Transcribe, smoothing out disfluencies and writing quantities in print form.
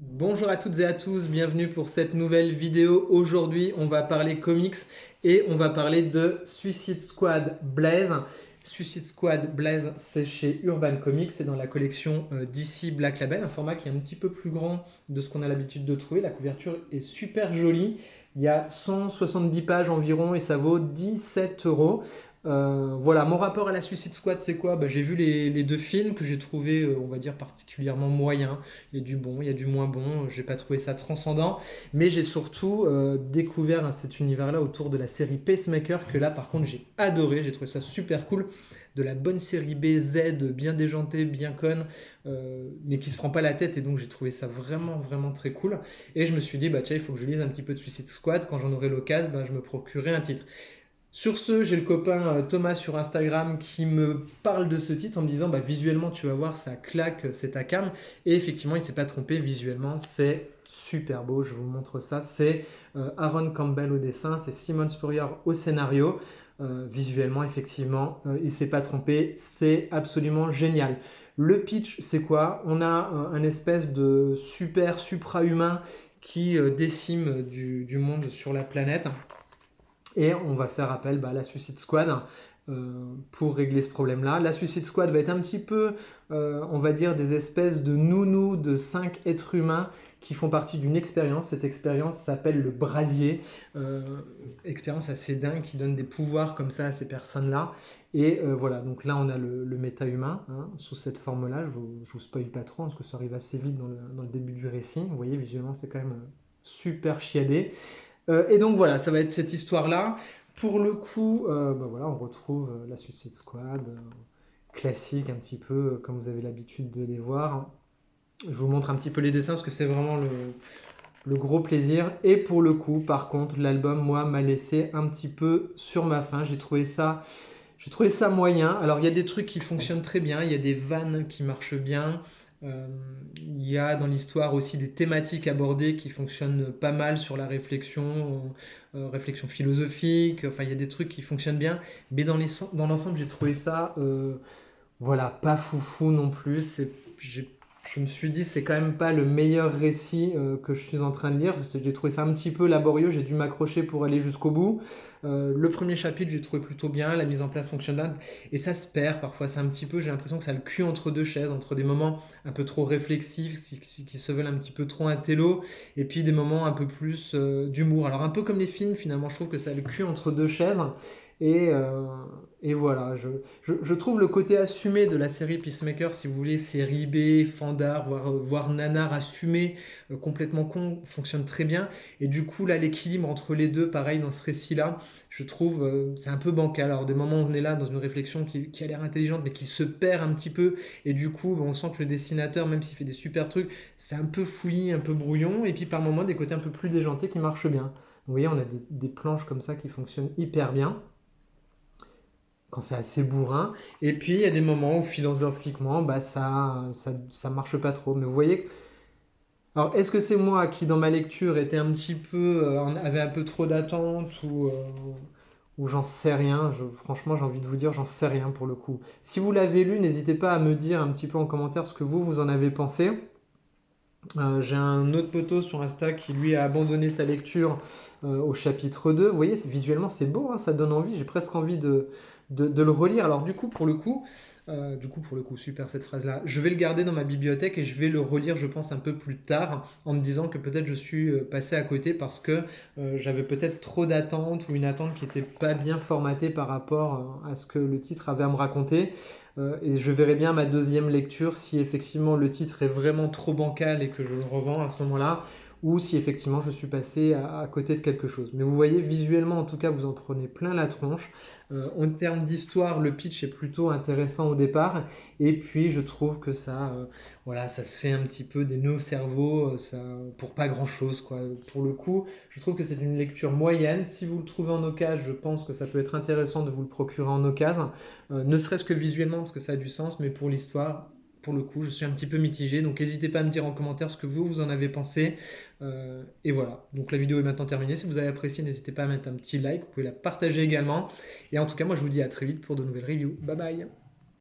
Bonjour à toutes et à tous, bienvenue pour cette nouvelle vidéo. Aujourd'hui, on va parler comics et on va parler de Suicide Squad Blaze. Suicide Squad Blaze, c'est chez Urban Comics, c'est dans la collection DC Black Label, un format qui est un petit peu plus grand de ce qu'on a l'habitude de trouver. La couverture est super jolie, il y a 170 pages environ et ça vaut 17 euros. Voilà, mon rapport à la Suicide Squad, c'est quoi? J'ai vu les deux films que j'ai trouvé, on va dire, particulièrement moyens. Il y a du bon, il y a du moins bon. J'ai pas trouvé ça transcendant, mais j'ai surtout découvert cet univers-là autour de la série Pacemaker que là, par contre, j'ai adoré. J'ai trouvé ça super cool. De la bonne série B Z, bien déjantée, bien conne, mais qui se prend pas la tête. Et donc, j'ai trouvé ça vraiment, vraiment très cool. Et je me suis dit, bah tiens, il faut que je lise un petit peu de Suicide Squad. Quand j'en aurai l'occasion, je me procurerai un titre. Sur ce, j'ai le copain Thomas sur Instagram qui me parle de ce titre en me disant visuellement tu vas voir ça claque, c'est ta cam. Et effectivement il s'est pas trompé, visuellement c'est super beau, je vous montre ça. C'est Aaron Campbell au dessin, c'est Simon Spurrier au scénario. Visuellement effectivement il s'est pas trompé, c'est absolument génial. Le pitch c'est quoi? On a un espèce de super supra-humain qui décime du monde sur la planète. Et on va faire appel à la Suicide Squad pour régler ce problème-là. La Suicide Squad va être un petit peu, on va dire, des espèces de nounous de 5 êtres humains qui font partie d'une expérience. Cette expérience s'appelle le brasier. Expérience assez dingue qui donne des pouvoirs comme ça à ces personnes-là. Et voilà, donc là on a le méta-humain sous cette forme-là. Je vous spoil pas trop parce que ça arrive assez vite dans le début du récit. Vous voyez, visuellement c'est quand même super chiadé. Et donc voilà, ça va être cette histoire-là. Pour le coup, voilà, on retrouve la Suicide Squad, classique un petit peu, comme vous avez l'habitude de les voir. Je vous montre un petit peu les dessins parce que c'est vraiment le gros plaisir. Et pour le coup, par contre, l'album, moi, m'a laissé un petit peu sur ma faim. J'ai trouvé ça moyen. Alors, il y a des trucs qui fonctionnent très bien, il y a des vannes qui marchent bien. Il y a dans l'histoire aussi des thématiques abordées qui fonctionnent pas mal sur la réflexion, réflexion philosophique. Enfin, il y a des trucs qui fonctionnent bien. Mais dans l'ensemble, j'ai trouvé ça, voilà, pas foufou non plus. Je me suis dit, c'est quand même pas le meilleur récit que je suis en train de lire. J'ai trouvé ça un petit peu laborieux, j'ai dû m'accrocher pour aller jusqu'au bout. Le premier chapitre, j'ai trouvé plutôt bien, la mise en place fonctionne bien, et ça se perd parfois. C'est un petit peu, j'ai l'impression que ça a le cul entre deux chaises, entre des moments un peu trop réflexifs, qui se veulent un petit peu trop intello, et puis des moments un peu plus d'humour. Alors un peu comme les films, finalement, je trouve que ça a le cul entre deux chaises. Et, euh, et voilà, je trouve le côté assumé de la série Peacemaker, si vous voulez, série B, fandard, voire nanar assumé, complètement con, fonctionne très bien. Et du coup, là, l'équilibre entre les deux, pareil, dans ce récit-là, je trouve, c'est un peu bancal. Alors, des moments où on est là dans une réflexion qui a l'air intelligente, mais qui se perd un petit peu. Et du coup, on sent que le dessinateur, même s'il fait des super trucs, c'est un peu fouillis, un peu brouillon. Et puis, par moments, des côtés un peu plus déjantés qui marchent bien. Vous voyez, on a des planches comme ça qui fonctionnent hyper bien quand c'est assez bourrin. Et puis, il y a des moments où philosophiquement, ça marche pas trop. Mais vous voyez, alors est-ce que c'est moi qui, dans ma lecture, était un petit peu, avait un peu trop d'attentes ou j'en sais rien. Franchement, j'ai envie de vous dire, j'en sais rien pour le coup. Si vous l'avez lu, n'hésitez pas à me dire un petit peu en commentaire ce que vous en avez pensé. J'ai un autre poteau sur Insta qui lui a abandonné sa lecture au chapitre 2. Vous voyez, visuellement c'est beau, ça donne envie. J'ai presque envie de le relire. Alors du coup, super cette phrase-là. Je vais le garder dans ma bibliothèque et je vais le relire, je pense, un peu plus tard, en me disant que peut-être je suis passé à côté parce que j'avais peut-être trop d'attentes ou une attente qui n'était pas bien formatée par rapport à ce que le titre avait à me raconter. Et je verrai bien ma deuxième lecture si effectivement le titre est vraiment trop bancal et que je le revends à ce moment-là, ou si effectivement je suis passé à côté de quelque chose. Mais vous voyez, visuellement en tout cas, vous en prenez plein la tronche. En termes d'histoire, le pitch est plutôt intéressant au départ, et puis je trouve que voilà, ça se fait un petit peu des nœuds au cerveau, pour pas grand-chose, quoi. Pour le coup, je trouve que c'est une lecture moyenne. Si vous le trouvez en occasion, je pense que ça peut être intéressant de vous le procurer en occasion. Ne serait-ce que visuellement parce que ça a du sens, mais pour l'histoire, pour le coup, je suis un petit peu mitigé. Donc n'hésitez pas à me dire en commentaire ce que vous en avez pensé. Et voilà, donc la vidéo est maintenant terminée. Si vous avez apprécié, n'hésitez pas à mettre un petit like, vous pouvez la partager également. Et en tout cas, moi je vous dis à très vite pour de nouvelles reviews. Bye bye.